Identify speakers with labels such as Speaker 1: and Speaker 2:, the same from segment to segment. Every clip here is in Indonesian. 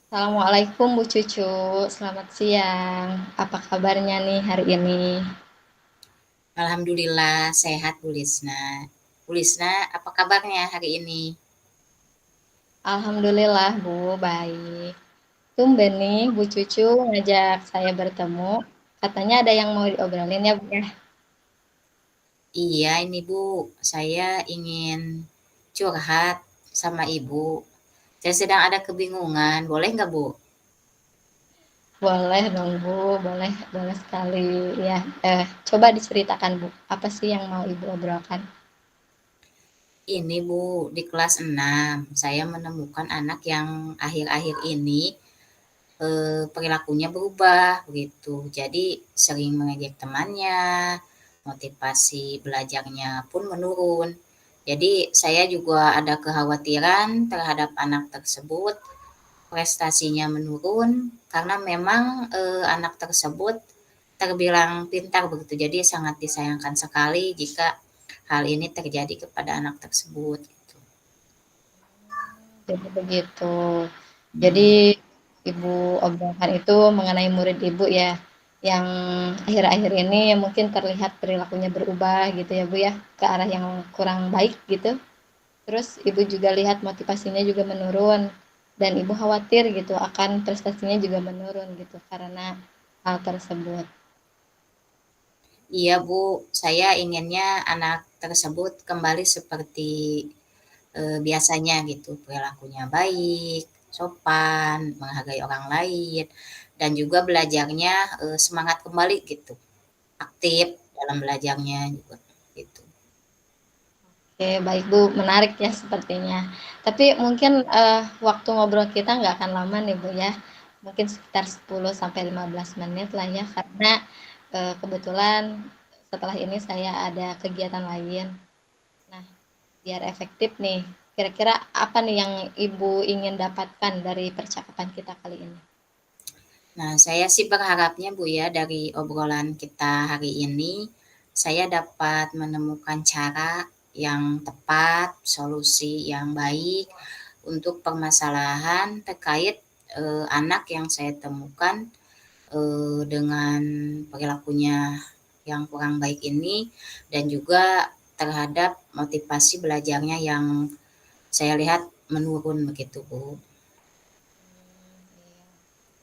Speaker 1: Assalamualaikum Bu Cucu, selamat siang. Apa kabarnya nih hari ini?
Speaker 2: Alhamdulillah sehat Bu Lisna. Bu Lisna, apa kabarnya hari ini?
Speaker 1: Alhamdulillah Bu, baik. Tumben nih Bu Cucu ngajak saya bertemu. Katanya ada yang mau diobrolin ya Bu ya?
Speaker 2: Iya ini Bu, saya ingin curhat sama Ibu. Saya sedang ada kebingungan, boleh nggak Bu?
Speaker 1: Boleh dong Bu, boleh, boleh sekali ya. Coba diceritakan Bu, apa sih yang mau Ibu obrolkan?
Speaker 2: Ini Bu, di kelas 6 saya menemukan anak yang akhir-akhir ini perilakunya berubah begitu. Jadi sering mengejek temannya, motivasi belajarnya pun menurun. Jadi saya juga ada kekhawatiran terhadap anak tersebut, prestasinya menurun karena memang anak tersebut terbilang pintar begitu. Jadi sangat disayangkan sekali jika hal ini terjadi kepada anak tersebut gitu.
Speaker 1: Jadi begitu.
Speaker 2: Hmm.
Speaker 1: Jadi Ibu obrolkan itu mengenai murid Ibu ya, yang akhir-akhir ini mungkin terlihat perilakunya berubah gitu ya Bu ya, ke arah yang kurang baik gitu. Terus Ibu juga lihat motivasinya juga menurun, dan Ibu khawatir gitu akan prestasinya juga menurun gitu karena hal tersebut.
Speaker 2: Iya Bu, saya inginnya anak tersebut kembali seperti biasanya gitu, perilakunya baik, sopan, menghargai orang lain, dan juga belajarnya semangat kembali gitu, aktif dalam belajarnya juga gitu.
Speaker 1: Oke, baik Bu, menarik ya sepertinya. Tapi mungkin waktu ngobrol kita nggak akan lama nih Bu ya, mungkin sekitar 10 sampai 15 menit lah ya, karena kebetulan setelah ini saya ada kegiatan lain. Nah, biar efektif nih, kira-kira apa nih yang Ibu ingin dapatkan dari percakapan kita kali ini?
Speaker 2: Nah, saya sih berharapnya Bu ya dari obrolan kita hari ini, saya dapat menemukan cara yang tepat, solusi yang baik untuk permasalahan terkait anak yang saya temukan dengan perilakunya yang kurang baik ini dan juga terhadap motivasi belajarnya yang saya lihat menurun begitu Bu.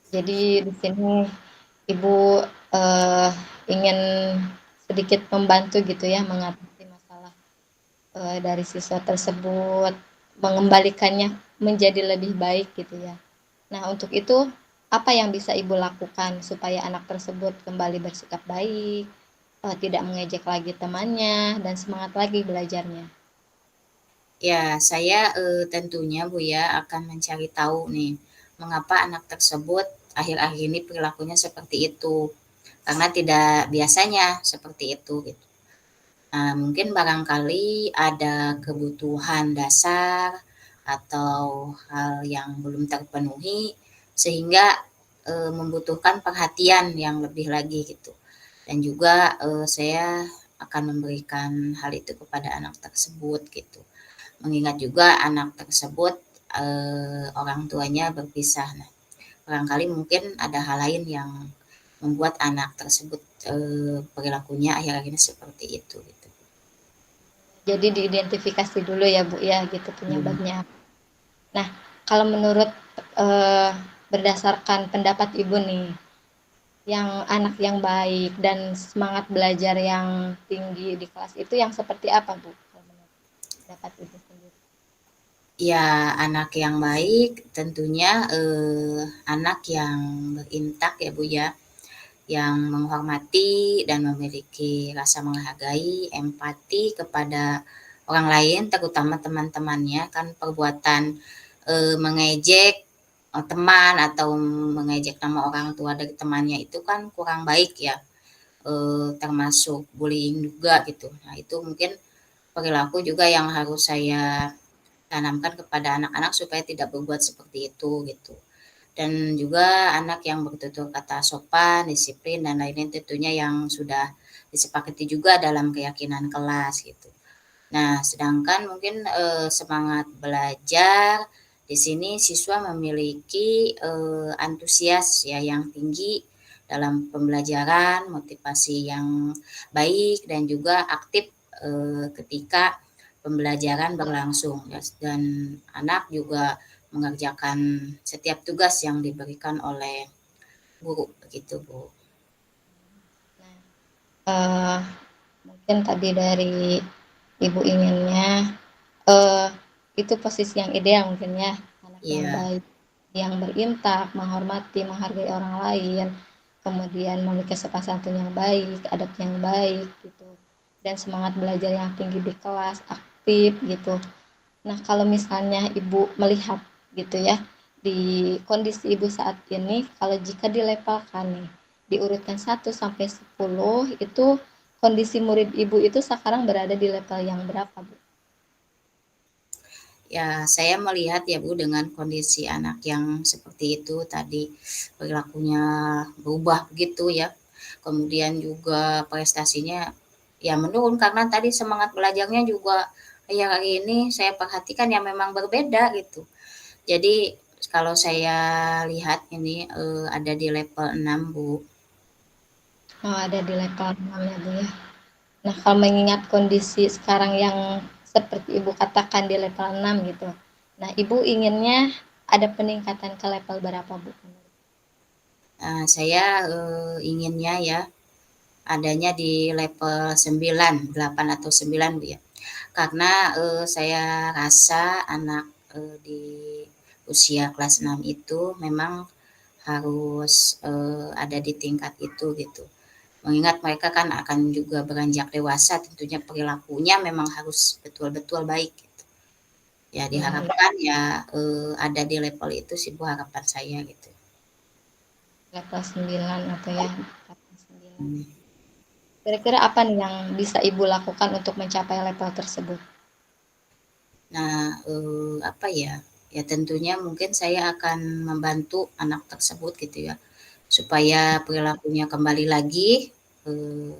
Speaker 1: Jadi di sini Ibu ingin sedikit membantu gitu ya mengatasi masalah dari siswa tersebut, mengembalikannya menjadi lebih baik gitu ya. Nah, untuk itu apa yang bisa Ibu lakukan supaya anak tersebut kembali bersikap baik, tidak mengejek lagi temannya, dan semangat lagi belajarnya?
Speaker 2: Ya, saya tentunya Bu ya akan mencari tahu nih mengapa anak tersebut akhir-akhir ini perilakunya seperti itu. Karena tidak biasanya seperti itu gitu. Nah, mungkin barangkali ada kebutuhan dasar atau hal yang belum terpenuhi sehingga membutuhkan perhatian yang lebih lagi gitu. Dan juga saya akan memberikan hal itu kepada anak tersebut gitu. Mengingat juga anak tersebut orang tuanya berpisah. Nah, barangkali mungkin ada hal lain yang membuat anak tersebut perilakunya akhir-akhir ini seperti itu gitu.
Speaker 1: Jadi diidentifikasi dulu ya Bu ya gitu
Speaker 2: Hmm.
Speaker 1: penyebabnya. Nah, kalau menurut eh, berdasarkan pendapat Ibu nih, yang anak yang baik dan semangat belajar yang tinggi di kelas itu yang seperti apa Bu? Kalau menurut pendapat Ibu sendiri.
Speaker 2: Ya, anak yang baik tentunya anak yang berintak ya Bu ya, yang menghormati dan memiliki rasa menghargai, empati kepada orang lain, terutama teman-temannya. Kan perbuatan mengejek teman atau mengejek nama orang tua dari temannya itu kan kurang baik ya, termasuk bullying juga gitu. Nah, itu mungkin perilaku juga yang harus saya tanamkan kepada anak-anak supaya tidak berbuat seperti itu gitu. Dan juga anak yang bertutur kata sopan, disiplin, dan lain-lain tentunya yang sudah disepakati juga dalam keyakinan kelas gitu. Nah, sedangkan mungkin semangat belajar Di sini siswa memiliki, antusias ya yang tinggi dalam pembelajaran, motivasi yang baik dan juga aktif, ketika pembelajaran berlangsung ya, dan anak juga mengerjakan setiap tugas yang diberikan oleh guru, begitu Bu.
Speaker 1: Nah, eee, mungkin tadi dari Ibu inginnya, eee, itu posisi yang ideal mungkin ya, anak yang
Speaker 2: Iya,
Speaker 1: baik, yang berintak, menghormati, menghargai orang lain, kemudian memiliki sopan santun yang baik, adab yang baik gitu, dan semangat belajar yang tinggi di kelas, aktif gitu. Nah, kalau misalnya Ibu melihat gitu ya, di kondisi Ibu saat ini, kalau jika dilepalkan nih, diurutkan 1 sampai 10, itu kondisi murid Ibu itu sekarang berada di level yang berapa, Bu?
Speaker 2: ya saya melihat ya Bu dengan kondisi anak yang seperti itu tadi, perilakunya berubah begitu ya, kemudian juga prestasinya ya menurun karena tadi semangat belajarnya juga ya hari ini saya perhatikan ya memang berbeda gitu. Jadi kalau saya lihat ini, ada di level 6 Bu.
Speaker 1: Oh, ada di level 6 ya, Bu, ya. Nah, kalau mengingat kondisi sekarang yang seperti Ibu katakan di level 6 gitu. Nah, Ibu inginnya ada peningkatan ke level berapa, Bu?
Speaker 2: Saya, inginnya ya adanya di level 9, 8 atau 9 Bu ya. Karena, saya rasa anak, di usia kelas 6 itu memang harus, ada di tingkat itu gitu. Mengingat mereka kan akan juga beranjak dewasa, tentunya perilakunya memang harus betul-betul baik gitu. Ya
Speaker 1: Iya,
Speaker 2: diharapkan ya, ada di level itu sih Bu harapan saya gitu.
Speaker 1: level 9 atau ya, level 9.
Speaker 2: Mmm.
Speaker 1: Kira-kira apa nih yang bisa Ibu lakukan untuk mencapai level tersebut?
Speaker 2: Nah, apa ya, ya tentunya mungkin saya akan membantu anak tersebut gitu ya, supaya perilakunya kembali lagi, eee,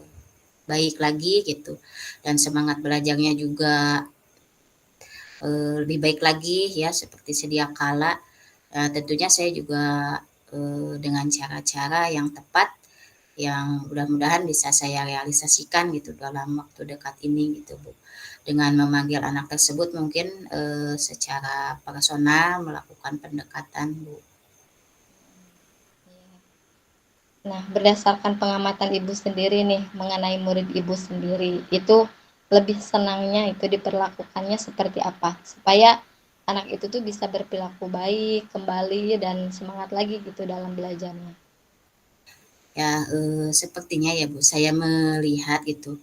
Speaker 2: baik lagi gitu, dan semangat belajarnya juga, lebih baik lagi ya seperti sedia kala. Tentunya saya juga, dengan cara-cara yang tepat, yang mudah-mudahan bisa saya realisasikan gitu dalam waktu dekat ini gitu, Bu. Dengan memanggil anak tersebut mungkin, secara personal melakukan pendekatan, Bu.
Speaker 1: Iya. Nah, berdasarkan pengamatan Ibu sendiri nih, mengenai murid Ibu sendiri, itu lebih senangnya itu diperlakukannya seperti apa? Supaya anak itu tuh bisa berperilaku baik kembali dan semangat lagi gitu dalam belajarnya.
Speaker 2: Ya, sepertinya ya, Bu, saya melihat gitu,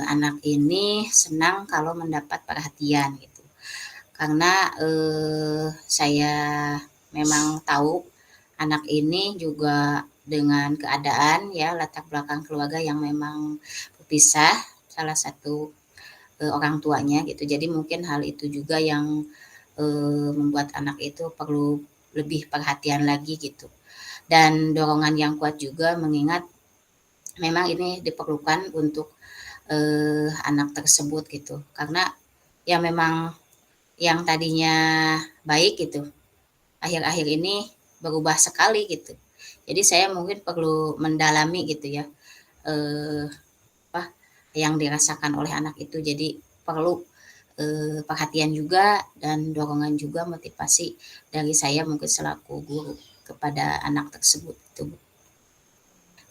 Speaker 2: anak ini senang kalau mendapat perhatian gitu. Karena, saya memang tahu anak ini juga dengan keadaan ya latar belakang keluarga yang memang berpisah, salah satu, orang tuanya gitu. Jadi mungkin hal itu juga yang, membuat anak itu perlu lebih perhatian lagi gitu. Dan dorongan yang kuat juga mengingat memang ini diperlukan untuk, anak tersebut gitu. Karena ya memang yang tadinya baik gitu, akhir-akhir ini berubah sekali gitu. Jadi saya mungkin perlu mendalami gitu ya, eee, apa yang dirasakan oleh anak itu. Jadi perlu, perhatian juga dan dorongan juga motivasi dari saya mungkin selaku guru kepada anak tersebut gitu, Bu.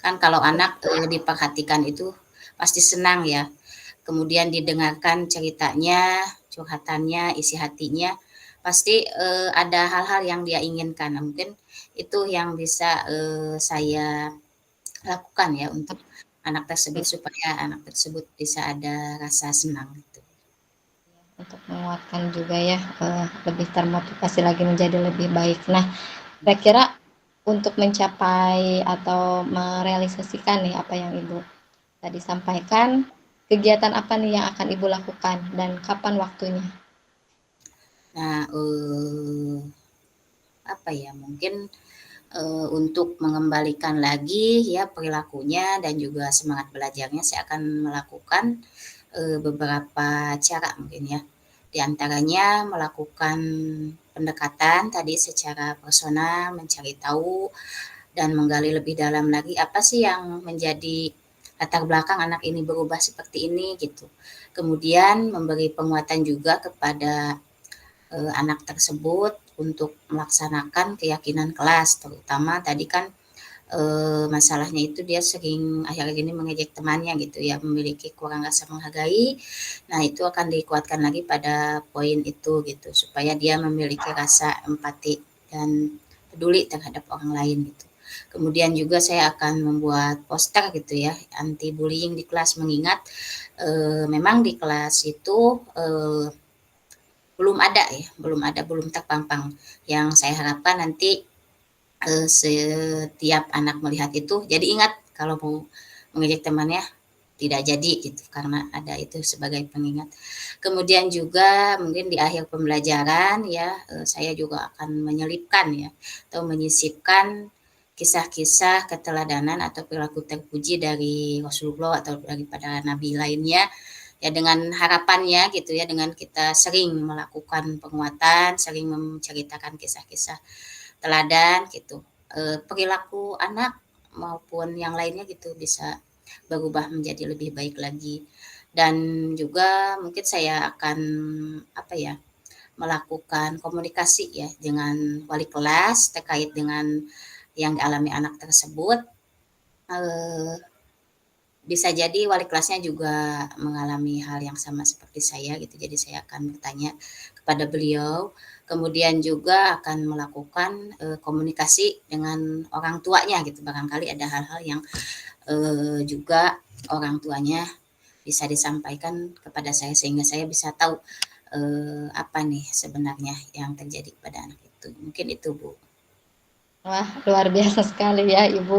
Speaker 2: Kan kalau anak, diperhatikan itu pasti senang ya, kemudian didengarkan ceritanya, curhatannya, isi hatinya, pasti, ada hal-hal yang dia inginkan. Nah, mungkin itu yang bisa, saya lakukan ya untuk anak tersebut, supaya anak tersebut bisa ada rasa senang gitu.
Speaker 1: Untuk menguatkan juga ya, lebih termotivasi lagi menjadi lebih baik. Nah, kira-kira untuk mencapai atau merealisasikan nih apa yang Ibu tadi sampaikan, kegiatan apa nih yang akan Ibu lakukan dan kapan waktunya?
Speaker 2: Nah, apa ya, mungkin, untuk mengembalikan lagi ya perilakunya dan juga semangat belajarnya saya akan melakukan, beberapa cara mungkin ya. Di antaranya melakukan pendekatan tadi secara personal, mencari tahu dan menggali lebih dalam lagi apa sih yang menjadi latar belakang anak ini berubah seperti ini gitu. Kemudian memberi penguatan juga kepada anak tersebut untuk melaksanakan keyakinan kelas, terutama tadi kan masalahnya itu dia sering akhir-akhir ini mengejek temannya gitu ya, memiliki kurang rasa menghargai. Nah, itu akan dikuatkan lagi pada poin itu gitu, supaya dia memiliki rasa empati dan peduli terhadap orang lain gitu. Kemudian juga saya akan membuat poster gitu ya, anti bullying di kelas, mengingat memang di kelas itu belum terpampang. Yang saya harapkan nanti setiap anak melihat itu jadi ingat kalau mau mengejek temannya tidak jadi gitu, karena ada itu sebagai pengingat. Kemudian juga mungkin di akhir pembelajaran ya, saya juga akan menyelipkan ya atau menyisipkan kisah-kisah keteladanan atau perilaku terpuji dari Rasulullah atau daripada nabi lainnya, ya dengan harapannya gitu ya, dengan kita sering melakukan penguatan, sering menceritakan kisah-kisah teladan gitu, perilaku anak maupun yang lainnya gitu bisa berubah menjadi lebih baik lagi. Dan juga mungkin saya akan apa ya, melakukan komunikasi ya dengan wali kelas terkait dengan yang dialami anak tersebut. Eh, Bisa jadi wali kelasnya juga mengalami hal yang sama seperti saya gitu. Jadi saya akan bertanya kepada beliau, kemudian juga akan melakukan komunikasi dengan orang tuanya gitu. Barangkali ada hal-hal yang juga orang tuanya bisa disampaikan kepada saya sehingga saya bisa tahu apa nih sebenarnya yang terjadi pada anak itu. Mungkin itu, Bu.
Speaker 1: Wah, luar biasa sekali ya Ibu,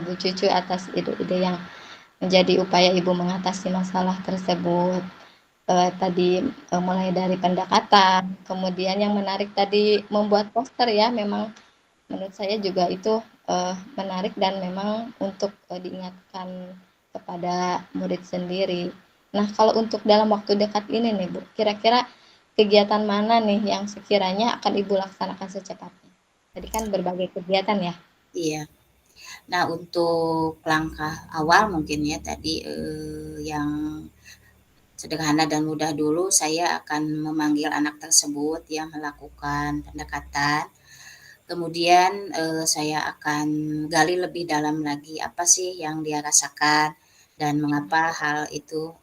Speaker 1: Bu Cucu atas ide-ide yang menjadi upaya Ibu mengatasi masalah tersebut. Tadi, mulai dari pendekatan, kemudian yang menarik tadi membuat poster ya, memang menurut saya juga itu, menarik dan memang untuk, diingatkan kepada murid sendiri. Nah, kalau untuk dalam waktu dekat ini nih Bu, kira-kira kegiatan mana nih yang sekiranya akan Ibu laksanakan secepatnya? Tadi kan berbagai kegiatan ya?
Speaker 2: Iya. Nah, untuk langkah awal mungkin ya tadi yang sederhana dan mudah dulu, saya akan memanggil anak tersebut yang melakukan pendekatan. Kemudian saya akan gali lebih dalam lagi apa sih yang dia rasakan dan mengapa hal itu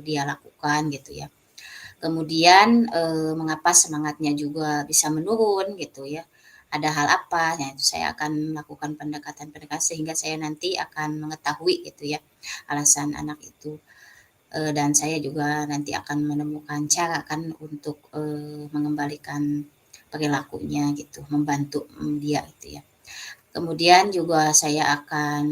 Speaker 2: dia lakukan gitu ya. Kemudian mengapa semangatnya juga bisa menurun gitu ya. Ada hal apa? Nah, itu saya akan melakukan pendekatan-pendekatan sehingga saya nanti akan mengetahui gitu ya alasan anak itu. Dan saya juga nanti akan menemukan cara kan untuk mengembalikan perilakunya gitu, membantu dia gitu ya. Kemudian juga saya akan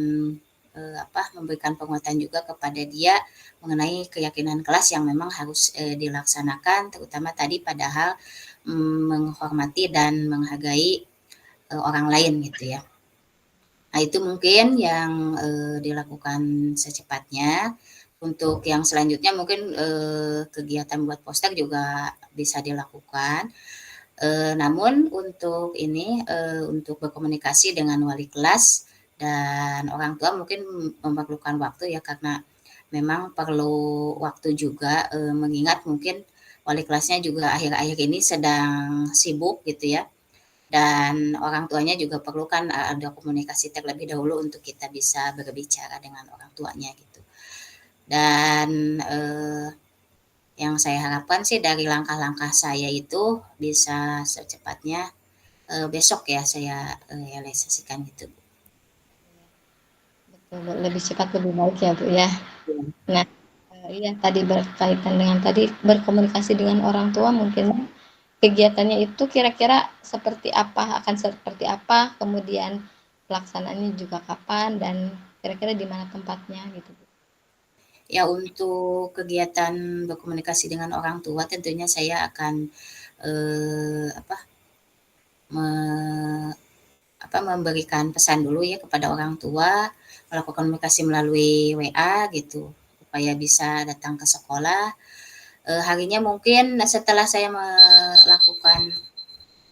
Speaker 2: memberikan penguatan juga kepada dia mengenai keyakinan kelas yang memang harus dilaksanakan, terutama tadi padahal menghormati dan menghargai orang lain gitu ya. Nah, itu mungkin yang dilakukan secepatnya. Untuk yang selanjutnya mungkin kegiatan buat poster juga bisa dilakukan. Namun untuk ini, untuk berkomunikasi dengan wali kelas dan orang tua mungkin memerlukan waktu ya, karena memang perlu waktu juga, mengingat mungkin wali kelasnya juga akhir-akhir ini sedang sibuk gitu ya, dan orang tuanya juga perlu kan ada komunikasi terlebih dahulu untuk kita bisa berbicara dengan orang tuanya gitu. Dan, yang saya harapkan sih dari langkah-langkah saya itu bisa secepatnya besok ya saya realisasikan gitu.
Speaker 1: Betul, lebih cepat lebih baik ya Bu ya.
Speaker 2: Iya.
Speaker 1: Nah, iya tadi berkaitan dengan tadi berkomunikasi dengan orang tua mungkin kegiatannya itu kira-kira seperti apa, akan seperti apa, kemudian pelaksanaannya juga kapan dan kira-kira di mana tempatnya gitu Bu.
Speaker 2: Ya untuk kegiatan berkomunikasi dengan orang tua tentunya saya akan eh, apa, me, memberikan pesan dulu ya kepada orang tua, melakukan komunikasi melalui WA gitu supaya bisa datang ke sekolah. Harinya mungkin setelah saya melakukan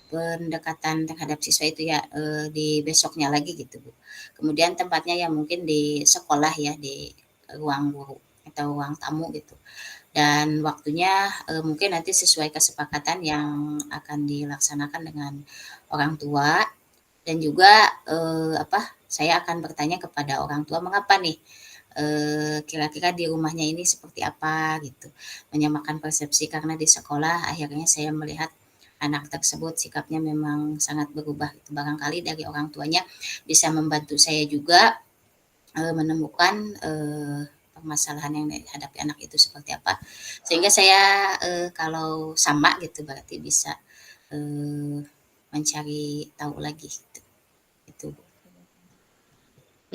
Speaker 2: pendekatan terhadap siswa itu ya, di besoknya lagi gitu, Bu. Kemudian tempatnya ya mungkin di sekolah ya, di ruang guru atau ruang tamu gitu. Dan waktunya, mungkin nanti sesuai kesepakatan yang akan dilaksanakan dengan orang tua dan juga, saya akan bertanya kepada orang tua mengapa nih, kira-kira di rumahnya ini seperti apa gitu. Menyamakan persepsi karena di sekolah akhirnya saya melihat anak tersebut sikapnya memang sangat berubah gitu. Barangkali dari orang tuanya bisa membantu saya juga, menemukan, permasalahan yang dihadapi anak itu seperti apa. Sehingga saya, kalau sama gitu berarti bisa, eee, mencari tahu lagi gitu, itu.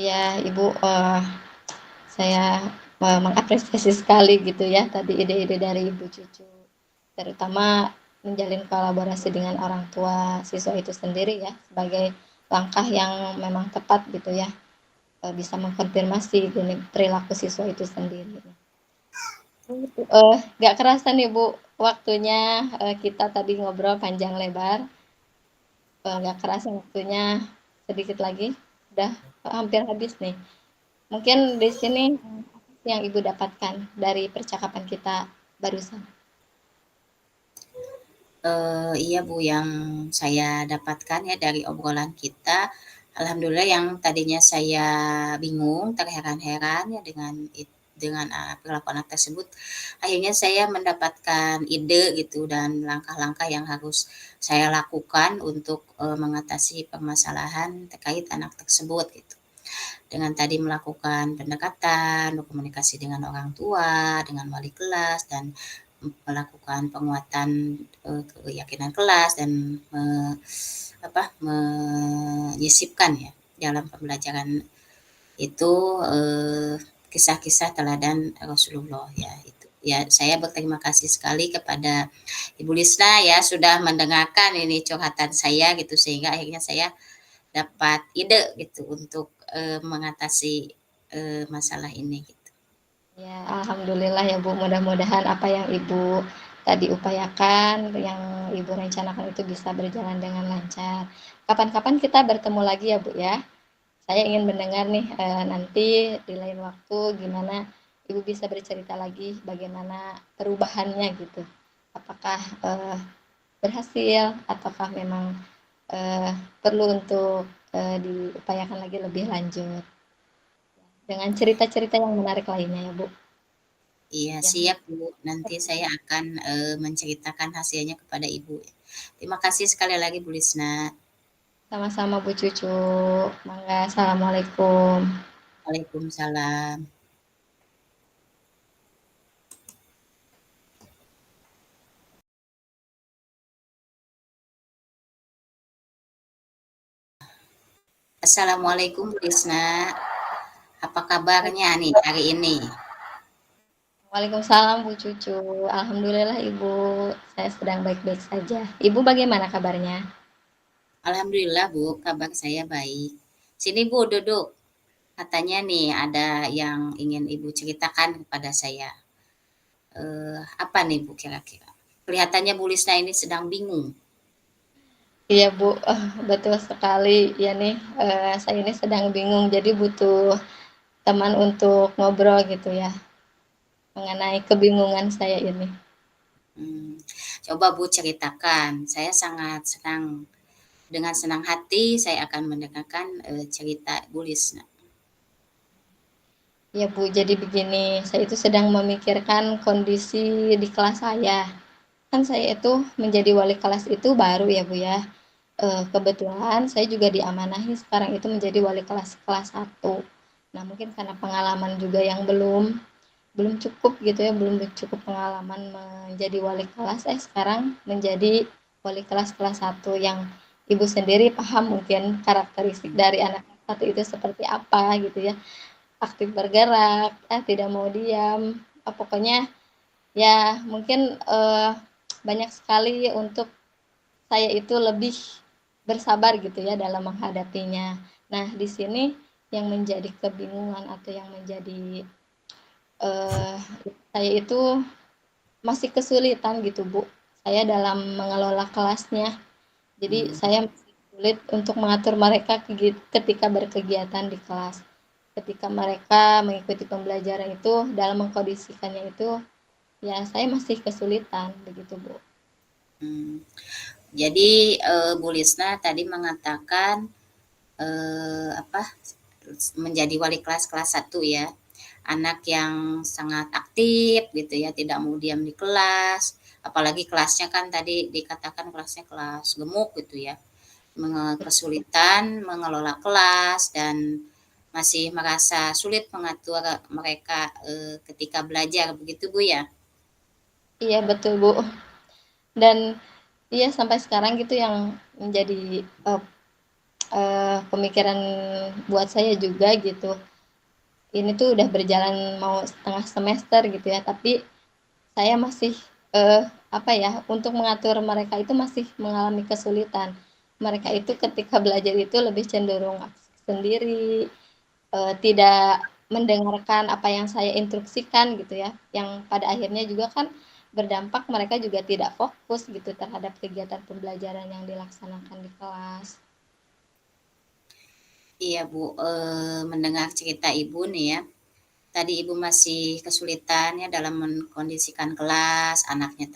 Speaker 1: Iya, Ibu, saya, mengapresiasi sekali gitu ya tadi ide-ide dari Ibu Cucu, terutama menjalin kolaborasi dengan orang tua siswa itu sendiri ya, sebagai langkah yang memang tepat gitu ya, bisa mengkonfirmasi gini perilaku siswa itu sendiri. Nggak kerasa nih Bu, waktunya, kita tadi ngobrol panjang lebar, nggak kerasa waktunya sedikit lagi, udah hampir habis nih. Mungkin di sini yang Ibu dapatkan dari percakapan kita barusan?
Speaker 2: Iya Bu, yang saya dapatkan ya dari obrolan kita, alhamdulillah yang tadinya saya bingung, terheran-heran ya dengan, perilaku anak tersebut, akhirnya saya mendapatkan ide gitu dan langkah-langkah yang harus saya lakukan untuk, mengatasi permasalahan terkait anak tersebut gitu. Dengan tadi melakukan pendekatan, berkomunikasi dengan orang tua, dengan wali kelas, dan melakukan penguatan, keyakinan kelas dan menyisipkan ya dalam pembelajaran itu, kisah-kisah teladan Rasulullah ya itu. Ya saya berterima kasih sekali kepada Ibu Lisna ya sudah mendengarkan ini curhatan saya gitu sehingga akhirnya saya dapat ide gitu untuk, mengatasi, masalah ini gitu.
Speaker 1: Ya, alhamdulillah ya Bu, mudah-mudahan apa yang Ibu tadi upayakan, yang Ibu rencanakan itu bisa berjalan dengan lancar. Kapan-kapan kita bertemu lagi ya Bu ya. Saya ingin mendengar nih, nanti di lain waktu gimana Ibu bisa bercerita lagi bagaimana perubahannya gitu. Apakah, berhasil ataukah memang, eee, perlu untuk, diupayakan lagi lebih lanjut, dengan cerita-cerita yang menarik lainnya ya Bu.
Speaker 2: Iya
Speaker 1: Ya,
Speaker 2: siap Bu, nanti saya akan, menceritakan hasilnya kepada Ibu. Terima kasih sekali lagi Bu Lisna.
Speaker 1: sama-sama Bu Cucu. Mangga, assalamualaikum.
Speaker 2: Waalaikumsalam. Assalamualaikum Bu Lisna, apa kabarnya nih hari ini?
Speaker 1: Waalaikumsalam Bu Cucu. Alhamdulillah Ibu, saya sedang baik-baik saja. Ibu bagaimana kabarnya?
Speaker 2: Alhamdulillah Bu, kabar saya baik. Sini Bu duduk, katanya nih ada yang ingin Ibu ceritakan kepada saya. Apa nih Bu kira-kira? Kelihatannya Bu Lisna ini sedang bingung.
Speaker 1: Iya Bu, betul sekali. Ya nih, saya ini sedang bingung, jadi butuh teman untuk ngobrol gitu ya, mengenai kebingungan saya ini.
Speaker 2: Hmm, coba Bu ceritakan, saya sangat senang, dengan senang hati saya akan mendengarkan, cerita Bu Lisna.
Speaker 1: Ya Bu, jadi begini, saya itu sedang memikirkan kondisi di kelas saya. Kan saya itu menjadi wali kelas itu baru ya Bu ya. Kebetulan saya juga diamanahi sekarang itu menjadi wali kelas kelas 1. Nah, mungkin karena pengalaman juga yang belum cukup gitu ya, belum cukup pengalaman menjadi wali kelas, sekarang menjadi wali kelas kelas 1 yang Ibu sendiri paham mungkin karakteristik
Speaker 2: Mmm,
Speaker 1: dari anak kelas 1 itu seperti apa gitu ya, aktif bergerak, tidak mau diam, pokoknya ya mungkin, banyak sekali untuk saya itu lebih bersabar gitu ya dalam menghadapinya. Nah, di sini yang menjadi kebingungan atau yang menjadi, eee, saya itu masih kesulitan gitu, Bu, saya dalam mengelola kelasnya. Jadi
Speaker 2: Mmm,
Speaker 1: saya masih sulit untuk mengatur mereka ketika berkegiatan di kelas. Ketika mereka mengikuti pembelajaran itu, dalam mengkondisikannya itu, ya saya masih kesulitan begitu, Bu.
Speaker 2: mmm. Jadi, Bu Lisna tadi mengatakan, apa, menjadi wali kelas kelas 1 ya, anak yang sangat aktif gitu ya, tidak mau diam di kelas, apalagi kelasnya kan tadi dikatakan kelasnya kelas gemuk gitu ya, kesulitan mengelola kelas dan masih merasa sulit mengatur mereka, ketika belajar begitu Bu ya?
Speaker 1: Iya betul, Bu. Dan iya sampai sekarang gitu yang menjadi pemikiran buat saya juga gitu. Ini tuh udah berjalan mau setengah semester gitu ya, tapi saya masih apa ya, untuk mengatur mereka itu masih mengalami kesulitan. Mereka itu ketika belajar itu lebih cenderung asik sendiri, tidak mendengarkan apa yang saya instruksikan gitu ya, yang pada akhirnya juga kan berdampak mereka juga tidak fokus gitu terhadap kegiatan pembelajaran yang dilaksanakan di kelas.
Speaker 2: Iya Bu, mendengar cerita Ibu nih ya, tadi Ibu masih kesulitan ya dalam mengkondisikan kelas, anaknya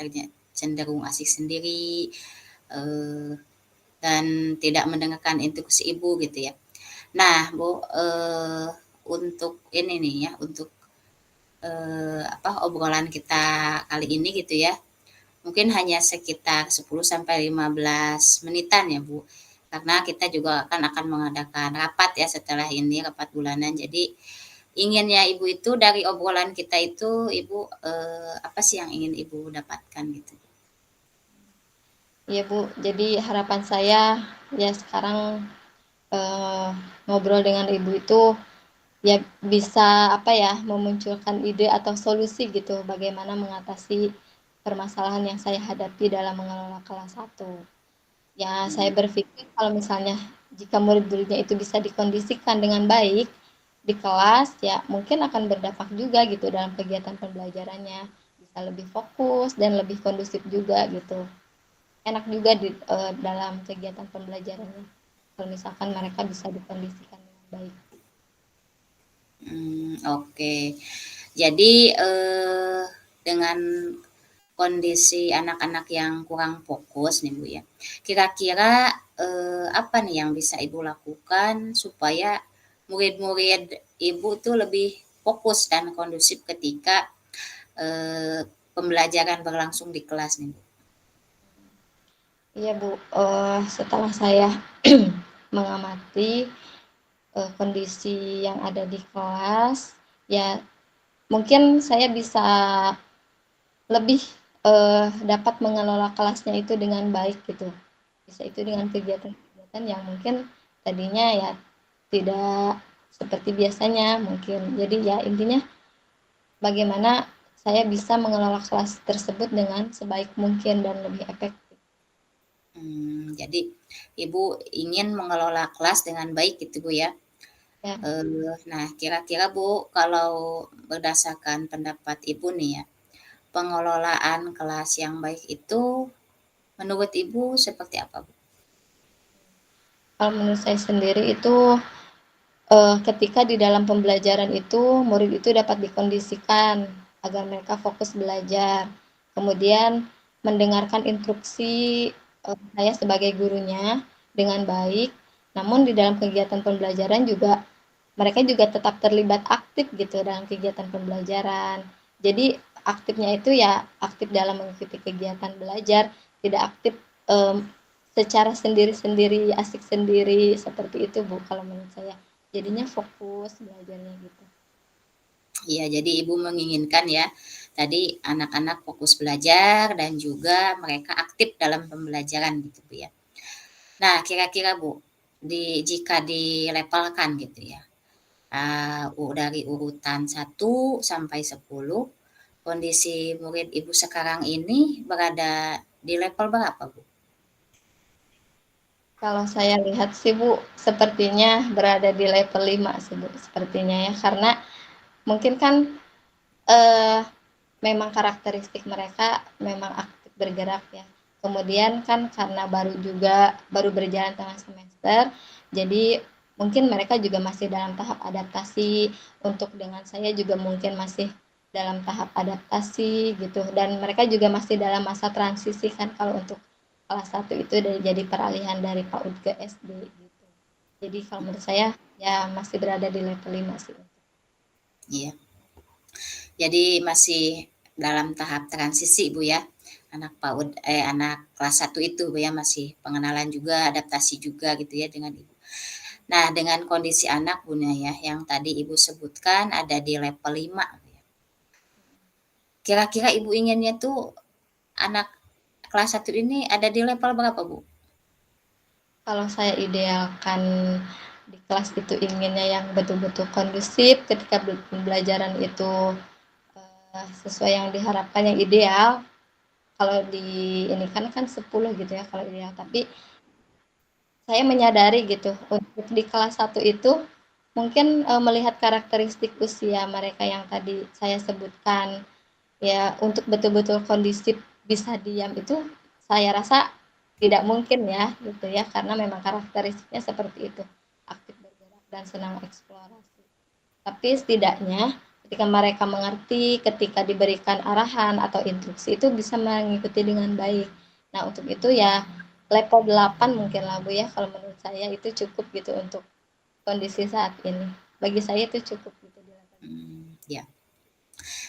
Speaker 2: cenderung asik sendiri, eee, dan tidak mendengarkan instruksi Ibu gitu ya. Nah Bu, untuk ini nih ya, untuk, apa, obrolan kita kali ini gitu ya, mungkin hanya sekitar 10 sampai 15 menitan ya Bu, karena kita juga akan mengadakan rapat ya setelah ini, rapat bulanan. Jadi inginnya Ibu itu dari obrolan kita itu Ibu, apa sih yang ingin Ibu dapatkan gitu?
Speaker 1: Iya Bu, jadi harapan saya ya sekarang eh, ngobrol dengan ibu itu ya bisa apa ya memunculkan ide atau solusi gitu bagaimana mengatasi permasalahan yang saya hadapi dalam mengelola kelas satu. Ya saya
Speaker 2: Mhm,
Speaker 1: berpikir kalau misalnya jika murid-muridnya itu bisa dikondisikan dengan baik di kelas ya mungkin akan berdampak juga gitu dalam kegiatan pembelajarannya bisa lebih fokus dan lebih kondusif juga gitu. Enak juga dalam kegiatan pembelajarannya kalau misalkan mereka bisa dikondisikan dengan baik.
Speaker 2: oke. Jadi, dengan kondisi anak-anak yang kurang fokus nih, Bu, ya. Kira-kira, apa nih yang bisa Ibu lakukan supaya murid-murid Ibu tuh lebih fokus dan kondusif ketika, pembelajaran berlangsung di kelas nih, Bu?
Speaker 1: Iya Bu, setelah saya mengamati kondisi yang ada di kelas, ya mungkin saya bisa lebih dapat mengelola kelasnya itu dengan baik gitu. Bisa itu dengan kegiatan-kegiatan yang mungkin tadinya ya tidak seperti biasanya mungkin. Jadi ya intinya bagaimana saya bisa mengelola kelas tersebut dengan sebaik mungkin dan lebih efektif.
Speaker 2: Jadi Ibu ingin mengelola kelas dengan baik gitu, Bu, ya?
Speaker 1: Ya,
Speaker 2: Nah kira-kira, Bu, kalau berdasarkan pendapat Ibu nih ya, pengelolaan kelas yang baik itu menurut Ibu seperti apa, Bu?
Speaker 1: kalau menurut saya sendiri itu ketika di dalam pembelajaran itu murid itu dapat dikondisikan agar mereka fokus belajar. Kemudian mendengarkan instruksi saya sebagai gurunya dengan baik. Namun di dalam kegiatan pembelajaran juga mereka juga tetap terlibat aktif gitu dalam kegiatan pembelajaran. Jadi aktifnya itu ya aktif dalam mengikuti kegiatan belajar, tidak aktif em, secara sendiri-sendiri, asik sendiri seperti itu Bu kalau menurut saya. Jadinya fokus belajarnya gitu.
Speaker 2: Iya, jadi Ibu menginginkan ya, tadi anak-anak fokus belajar dan juga mereka aktif dalam pembelajaran gitu, Bu, ya. Nah, kira-kira, Bu, jika dilevelkan gitu ya, dari urutan 1 sampai 10, kondisi murid Ibu sekarang ini berada di level berapa, Bu?
Speaker 1: Kalau saya lihat sih Bu, sepertinya berada di level 5 sih Bu, sepertinya ya. Karena mungkin kan eh, memang karakteristik mereka memang aktif bergerak ya. Kemudian kan karena baru berjalan tengah semester, jadi mungkin mereka juga masih dalam tahap adaptasi, untuk dengan saya juga mungkin masih dalam tahap adaptasi gitu, dan mereka juga masih dalam masa transisi kan kalau untuk kelas satu itu jadi peralihan dari PAUD ke SD gitu. Jadi kalau menurut saya ya masih berada di level 5 sih.
Speaker 2: Iya. Jadi masih dalam tahap transisi Bu ya, anak PAUD anak kelas satu itu Bu ya, masih pengenalan juga, adaptasi juga gitu ya dengan Ibu. Nah, dengan kondisi anak Bu ya, yang tadi Ibu sebutkan ada di level 5 Bu ya. Kira-kira Ibu inginnya tuh anak kelas satu ini ada di level berapa Bu?
Speaker 1: Kalau saya idealkan di kelas itu inginnya yang betul-betul kondusif ketika pembelajaran itu sesuai yang diharapkan yang ideal. Kalau di ini kan 10 gitu ya kalau ideal, tapi saya menyadari gitu untuk di kelas satu itu mungkin melihat karakteristik usia mereka yang tadi saya sebutkan, ya untuk betul-betul kondisif bisa diam itu saya rasa tidak mungkin ya gitu ya, karena memang karakteristiknya seperti itu, aktif bergerak dan senang eksplorasi. Tapi setidaknya ketika mereka mengerti, ketika diberikan arahan atau instruksi itu bisa mengikuti dengan baik. Nah, untuk itu ya level 8 mungkin lah Bu ya, kalau menurut saya itu cukup gitu untuk kondisi saat ini. Bagi saya itu cukup gitu di level.
Speaker 2: Ya.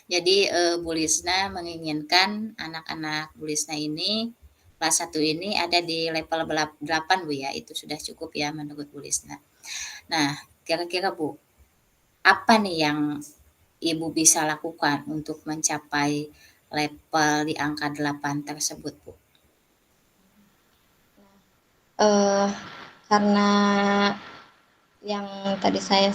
Speaker 2: Jadi, Bu Lisna menginginkan anak-anak Bu Lisna ini, kelas satu ini ada di level 8 Bu ya, itu sudah cukup ya menurut Bu Lisna. Nah, kira-kira Bu, apa nih yang Ibu bisa lakukan untuk mencapai level di angka 8 tersebut Bu?
Speaker 1: Eh, karena yang tadi saya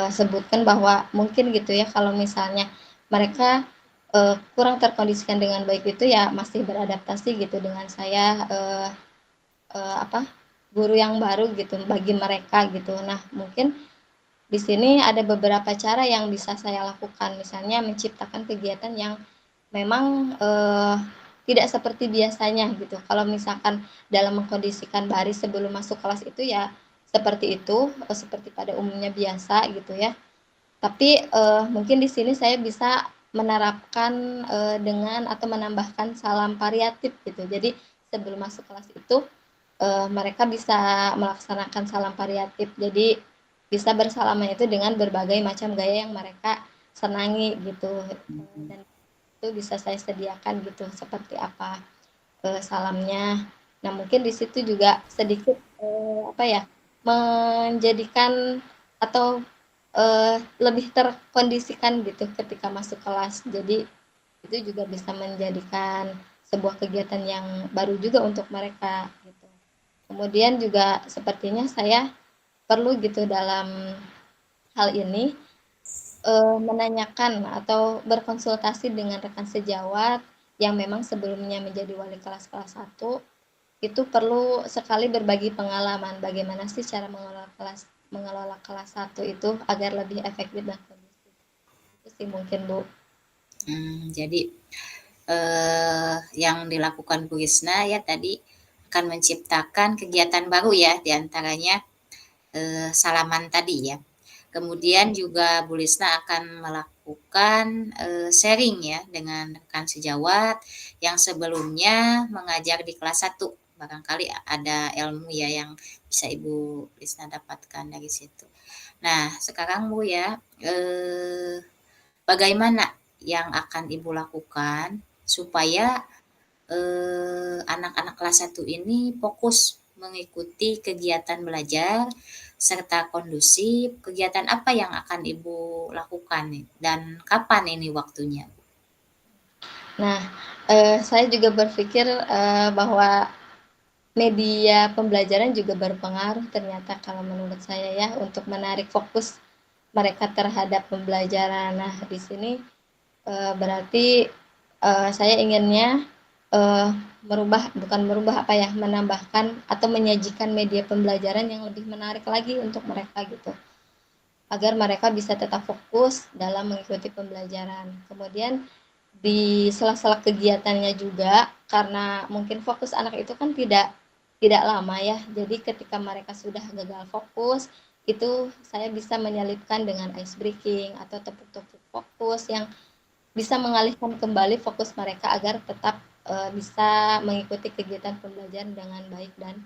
Speaker 1: sebutkan bahwa mungkin gitu ya kalau misalnya mereka kurang terkondisikan dengan baik itu ya masih beradaptasi gitu dengan saya apa guru yang baru gitu bagi mereka gitu. Nah mungkin di sini ada beberapa cara yang bisa saya lakukan, misalnya menciptakan kegiatan yang memang tidak seperti biasanya gitu. Kalau misalkan dalam mengkondisikan baris sebelum masuk kelas itu ya seperti itu, seperti pada umumnya biasa gitu ya. Tapi mungkin di sini saya bisa menerapkan dengan atau menambahkan salam variatif gitu. Jadi sebelum masuk kelas itu mereka bisa melaksanakan salam variatif. Jadi bisa bersalaman itu dengan berbagai macam gaya yang mereka senangi gitu.
Speaker 2: Mhm.
Speaker 1: Dan itu bisa saya sediakan gitu seperti apa salamnya. Nah mungkin di situ juga sedikit apa ya menjadikan atau lebih terkondisikan gitu ketika masuk kelas. Jadi itu juga bisa menjadikan sebuah kegiatan yang baru juga untuk mereka gitu. Kemudian juga sepertinya saya perlu gitu dalam hal ini menanyakan atau berkonsultasi dengan rekan sejawat yang memang sebelumnya menjadi wali kelas kelas satu itu perlu sekali berbagi pengalaman bagaimana sih cara mengelola kelas satu itu agar lebih efektif dan kondusif. Itu sih mungkin Bu.
Speaker 2: Jadi, yang dilakukan Bu Risna ya tadi akan menciptakan kegiatan baru ya, di antaranya, salaman tadi ya. Kemudian juga Bu Lisna akan melakukan, sharing ya dengan rekan sejawat yang sebelumnya mengajar di kelas satu. Barangkali ada ilmu ya yang bisa Ibu Lisna dapatkan dari situ. Nah, sekarang Bu ya, bagaimana yang akan Ibu lakukan supaya, anak-anak kelas satu ini fokus mengikuti kegiatan belajar serta kondusif, kegiatan apa yang akan Ibu lakukan nih dan kapan ini waktunya?
Speaker 1: Nah, saya juga berpikir bahwa media pembelajaran juga berpengaruh ternyata kalau menurut saya ya untuk menarik fokus mereka terhadap pembelajaran. Nah, di sini berarti saya inginnya eh, bukan merubah apa ya, menambahkan atau menyajikan media pembelajaran yang lebih menarik lagi untuk mereka gitu, agar mereka bisa tetap fokus dalam mengikuti pembelajaran. Kemudian di sela-sela kegiatannya juga, karena mungkin fokus anak itu kan tidak lama ya. Jadi ketika mereka sudah gagal fokus, itu saya bisa menyelipkan dengan ice breaking atau tepuk-tepuk fokus yang bisa mengalihkan kembali fokus mereka agar tetap bisa mengikuti kegiatan pembelajaran dengan baik dan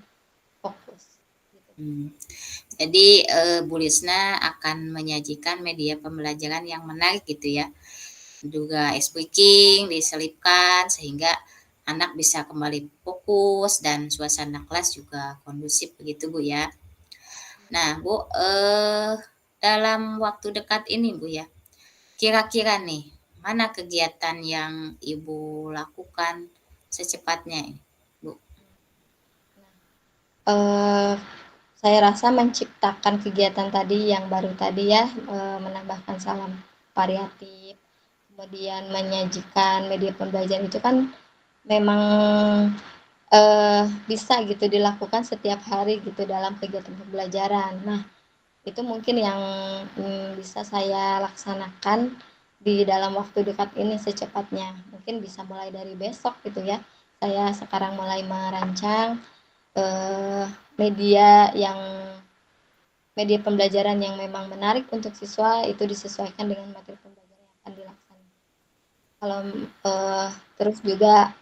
Speaker 1: fokus. Gitu.
Speaker 2: Hmm. Jadi Bu Lisna akan menyajikan media pembelajaran yang menarik gitu ya. Juga ice breaking diselipkan sehingga anak bisa kembali fokus dan suasana kelas juga kondusif begitu Bu ya. Nah Bu, dalam waktu dekat ini Bu ya, kira-kira nih mana kegiatan yang Ibu lakukan secepatnya ini, Bu?
Speaker 1: Eh, saya rasa menciptakan kegiatan tadi yang baru tadi ya, menambahkan salam variatif, kemudian menyajikan media pembelajaran itu kan memang bisa gitu dilakukan setiap hari gitu dalam kegiatan pembelajaran. Nah, itu mungkin yang bisa saya laksanakan di dalam waktu dekat ini secepatnya. Mungkin bisa mulai dari besok gitu ya. Saya sekarang mulai merancang eh, media yang media pembelajaran yang memang menarik untuk siswa itu disesuaikan dengan materi pembelajaran yang akan dilaksanakan. Kalau terus juga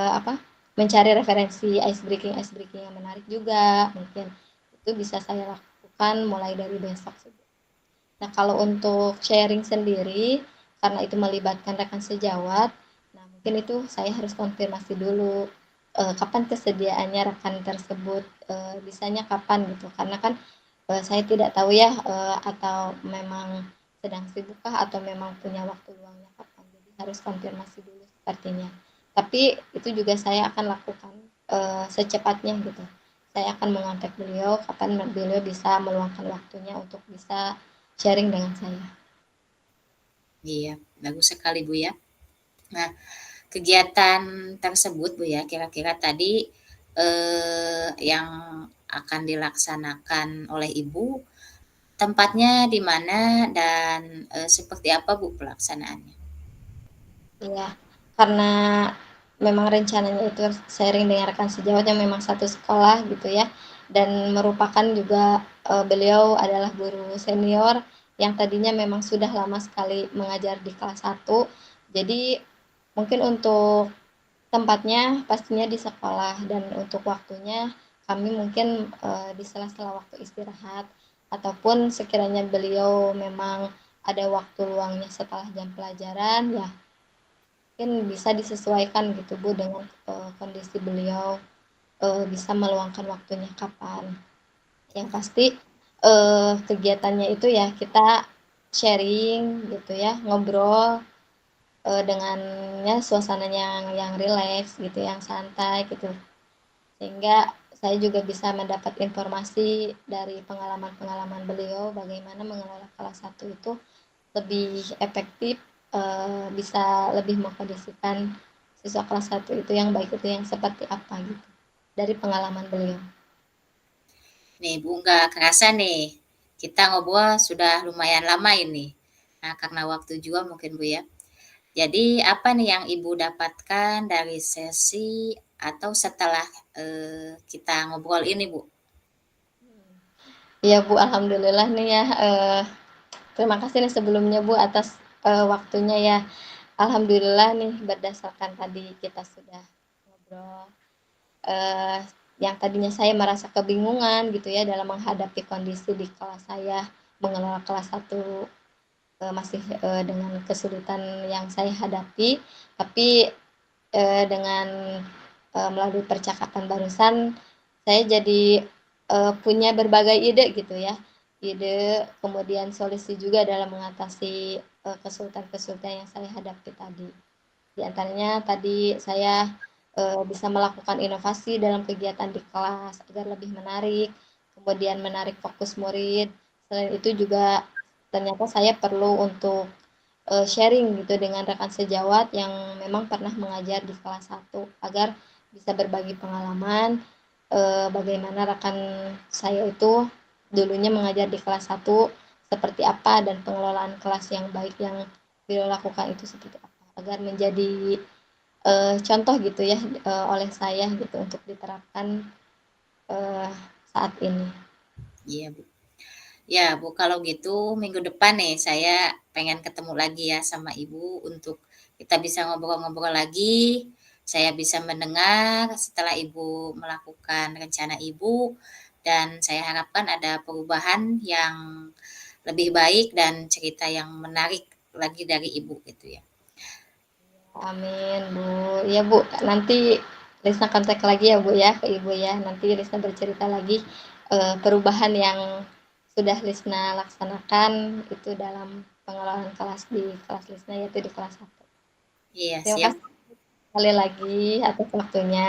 Speaker 1: apa mencari referensi ice breaking yang menarik juga mungkin itu bisa saya lakukan mulai dari besok. Nah kalau untuk sharing sendiri karena itu melibatkan rekan sejawat, nah mungkin itu saya harus konfirmasi dulu kapan kesediaannya rekan tersebut, bisanya kapan gitu karena kan saya tidak tahu ya atau memang sedang sibukkah atau memang punya waktu luangnya kapan. Jadi harus konfirmasi dulu sepertinya. Tapi itu juga saya akan lakukan secepatnya gitu. Saya akan mengontak beliau kapan beliau bisa meluangkan waktunya untuk bisa sharing dengan saya.
Speaker 2: Iya, bagus sekali Bu ya. Nah, kegiatan tersebut Bu ya, kira-kira tadi yang akan dilaksanakan oleh Ibu, tempatnya di mana dan seperti apa Bu pelaksanaannya?
Speaker 1: Iya, karena memang rencananya itu sharing dengan rekan sejawat yang memang satu sekolah gitu ya, dan merupakan juga beliau adalah guru senior yang tadinya memang sudah lama sekali mengajar di kelas satu. Jadi mungkin untuk tempatnya pastinya di sekolah dan untuk waktunya kami mungkin di sela-sela waktu istirahat ataupun sekiranya beliau memang ada waktu luangnya setelah jam pelajaran ya mungkin bisa disesuaikan gitu Bu dengan kondisi beliau bisa meluangkan waktunya kapan. Yang pasti kegiatannya itu ya kita sharing gitu ya, ngobrol dengannya suasananya yang rileks gitu, yang santai gitu. Sehingga saya juga bisa mendapat informasi dari pengalaman-pengalaman beliau bagaimana mengelola kelas satu itu lebih efektif, bisa lebih mengkondisikan siswa kelas satu itu yang baik itu yang seperti apa gitu, dari pengalaman beliau.
Speaker 2: Nih Bu, nggak kerasa nih, kita ngobrol sudah lumayan lama ini. Nah, karena waktu juga mungkin Bu ya. Jadi apa nih yang Ibu dapatkan dari sesi atau setelah kita ngobrol ini Bu?
Speaker 1: Iya Bu, alhamdulillah nih ya, terima kasih nih sebelumnya Bu atas, waktunya ya. Alhamdulillah nih berdasarkan tadi kita sudah ngobrol, eee, yang tadinya saya merasa kebingungan gitu ya dalam menghadapi kondisi di kelas saya, mengelola kelas satu masih, dengan kesulitan yang saya hadapi, tapi, dengan, melalui percakapan barusan, saya jadi, punya berbagai ide gitu ya, ide kemudian solusi juga dalam mengatasi, kesulitan-kesulitan yang saya hadapi tadi. Di antaranya tadi saya bisa melakukan inovasi dalam kegiatan di kelas agar lebih menarik, kemudian menarik fokus murid. Selain itu juga ternyata saya perlu untuk sharing gitu dengan rekan sejawat yang memang pernah mengajar di kelas satu agar bisa berbagi pengalaman bagaimana rekan saya itu dulunya mengajar di kelas satu seperti apa dan pengelolaan kelas yang baik yang beliau lakukan itu seperti apa. agar menjadi, contoh gitu ya, oleh saya gitu untuk diterapkan, eee, saat ini.
Speaker 2: Iya, Bu. Ya, Bu, kalau gitu minggu depan nih saya pengen ketemu lagi ya sama Ibu untuk kita bisa ngobrol-ngobrol lagi. Saya bisa mendengar setelah Ibu melakukan rencana Ibu dan saya harapkan ada perubahan yang lebih baik dan cerita yang menarik lagi dari Ibu gitu ya.
Speaker 1: Amin, Bu. Iya, Bu, nanti Risna kontak lagi ya, Bu, ya, ke Ibu ya. Nanti Risna bercerita lagi, perubahan yang sudah Risna laksanakan itu dalam pengelolaan kelas di kelas Risna, yaitu di kelas 1.
Speaker 2: Iya,
Speaker 1: Terima
Speaker 2: siap.
Speaker 1: kasih sekali lagi atas waktunya.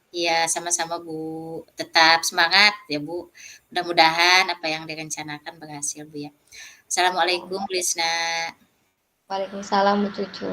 Speaker 2: Iya, sama-sama, Bu. Tetap semangat ya, Bu. Mudah-mudahan apa yang direncanakan berhasil, Bu, ya. Assalamualaikum, Lisna.
Speaker 1: Waalaikumsalam, Bu Cucu.